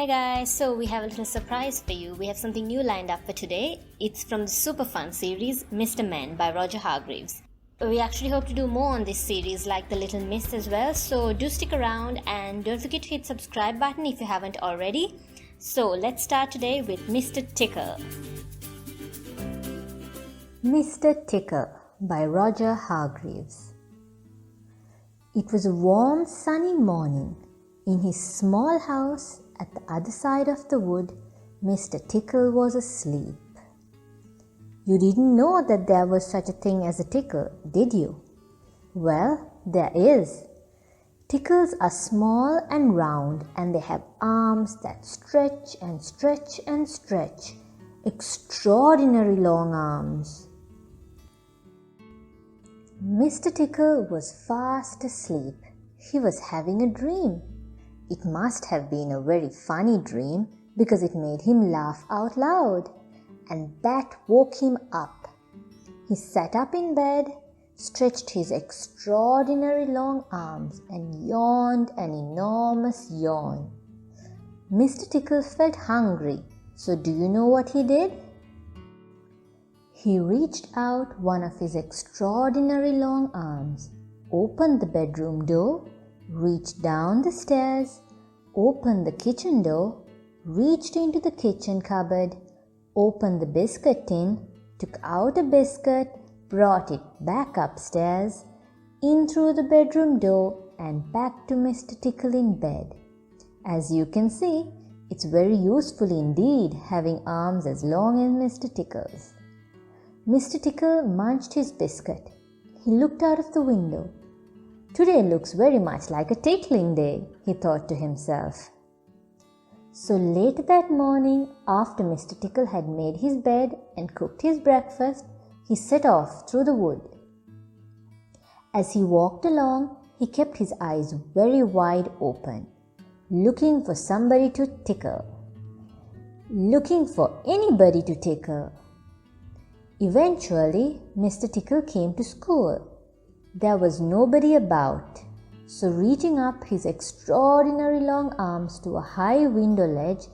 Hi guys, so we have a little surprise for you. We have something new lined up for today. It's from the super fun series Mr. Men by Roger Hargreaves. We actually hope to do more on this series like the Little Miss as well, so do stick around and don't forget to hit subscribe button if you haven't already. So let's start today with Mr. Tickle. Mr. Tickle by Roger Hargreaves. It was a warm sunny morning. In his small house at the other side of the wood, Mr. Tickle was asleep. You didn't know that there was such a thing as a tickle, did you? Well, there is. Tickles are small and round, and they have arms that stretch and stretch and stretch. Extraordinary long arms. Mr. Tickle was fast asleep. He was having a dream. It must have been a very funny dream because it made him laugh out loud, and that woke him up. He sat up in bed, stretched his extraordinary long arms, and yawned an enormous yawn. Mr. Tickle felt hungry, so do you know what he did? He reached out one of his extraordinary long arms, opened the bedroom door, reached down the stairs, opened the kitchen door, reached into the kitchen cupboard, opened the biscuit tin, took out a biscuit, brought it back upstairs, in through the bedroom door, and back to Mr. Tickle in bed. As you can see, it's very useful indeed having arms as long as Mr. Tickle's. Mr. Tickle munched his biscuit. He looked out of the window. Today looks very much like a tickling day, he thought to himself. So later that morning, after Mr. Tickle had made his bed and cooked his breakfast, he set off through the wood. As he walked along, he kept his eyes very wide open, looking for somebody to tickle, looking for anybody to tickle. Eventually, Mr. Tickle came to school. There was nobody about, so reaching up his extraordinary long arms to a high window ledge,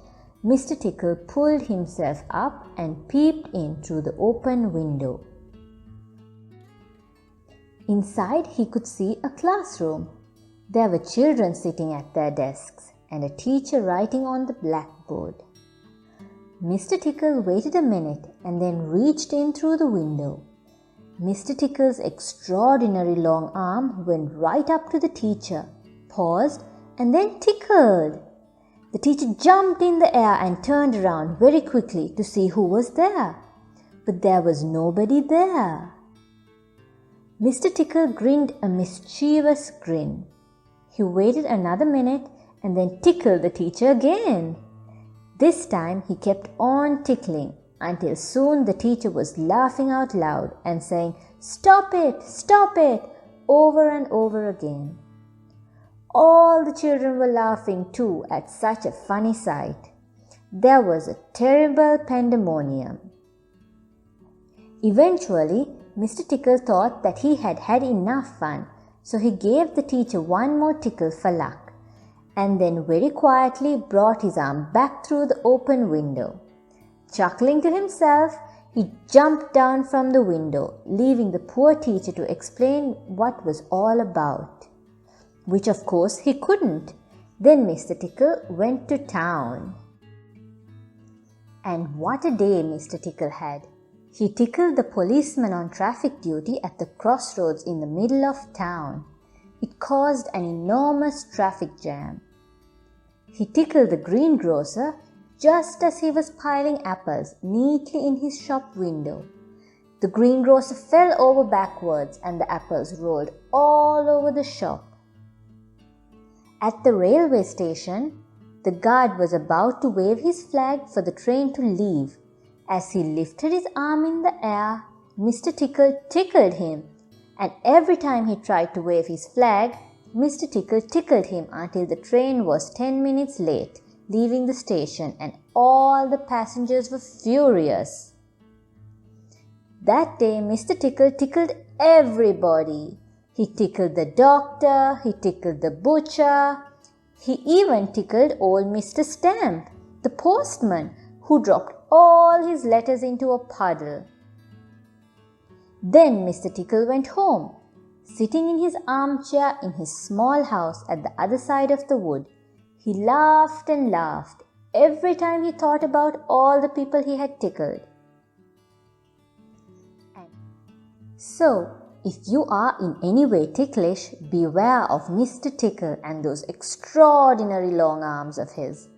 Mr. Tickle pulled himself up and peeped in through the open window. Inside, he could see a classroom. There were children sitting at their desks and a teacher writing on the blackboard. Mr. Tickle waited a minute and then reached in through the window. Mr. Tickle's extraordinary long arm went right up to the teacher, paused, and then tickled. The teacher jumped in the air and turned around very quickly to see who was there. But there was nobody there. Mr. Tickle grinned a mischievous grin. He waited another minute and then tickled the teacher again. This time he kept on tickling until soon the teacher was laughing out loud and saying, "Stop it," over and over again. All the children were laughing too at such a funny sight. There was a terrible pandemonium. Eventually, Mr. Tickle thought that he had had enough fun, so he gave the teacher one more tickle for luck, and then very quietly brought his arm back through the open window. Chuckling to himself, he jumped down from the window, leaving the poor teacher to explain what was all about, which of course he couldn't. Then Mr. Tickle went to town. And what a day Mr. Tickle had! He tickled the policeman on traffic duty at the crossroads in the middle of town. It caused an enormous traffic jam. He tickled the greengrocer just as he was piling apples neatly in his shop window. The greengrocer fell over backwards and the apples rolled all over the shop. At the railway station, the guard was about to wave his flag for the train to leave. As he lifted his arm in the air, Mr. Tickle tickled him, and every time he tried to wave his flag, Mr. Tickle tickled him until the train was 10 minutes late, leaving the station, and all the passengers were furious. That day, Mr. Tickle tickled everybody. He tickled the doctor, he tickled the butcher, He even tickled old Mr. Stamp, the postman, who dropped all his letters into a puddle. Then Mr. Tickle went home. Sitting in his armchair in his small house at the other side of the wood, he laughed and laughed every time he thought about all the people he had tickled. So, if you are in any way ticklish, beware of Mr. Tickle and those extraordinary long arms of his.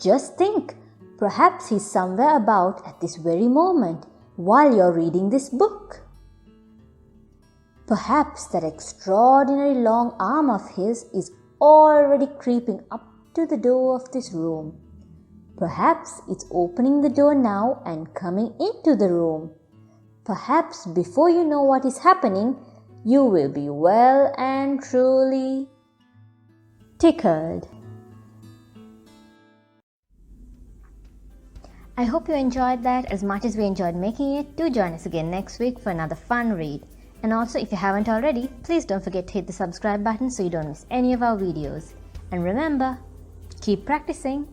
Just think, perhaps he's somewhere about at this very moment while you're reading this book. Perhaps that extraordinary long arm of his is already creeping up to the door of this room. Perhaps it's opening the door now and coming into the room. Perhaps before you know what is happening, you will be well and truly tickled. I hope you enjoyed that as much as we enjoyed making it. Do join us again next week for another fun read. And also, if you haven't already, please don't forget to hit the subscribe button so you don't miss any of our videos. And remember, keep practicing.